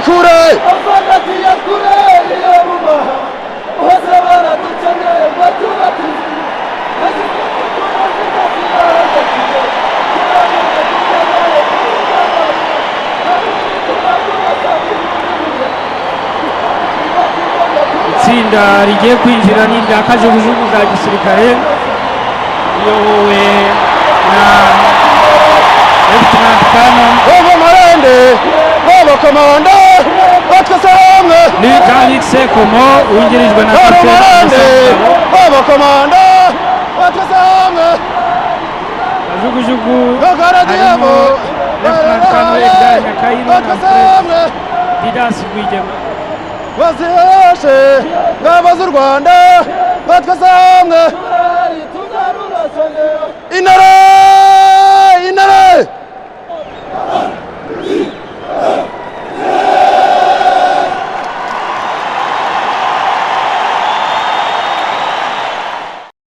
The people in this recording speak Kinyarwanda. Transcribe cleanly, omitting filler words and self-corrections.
kure itsinda rigiye kwinjira ni irya kajugujugu za gisirikare iyobowe na Lieutenant Colonel bava marende bava komanda batwese hamwe ni Jean-Luc Sekomo wungirijwe na bava marende bava komanda batwese hamwe kajugujugu gagaragiyemo Lieutenant Colonel Edgar Nyakayiru na batwese hamwe Didas Rwigema baziheshe ngabo z'u Rwanda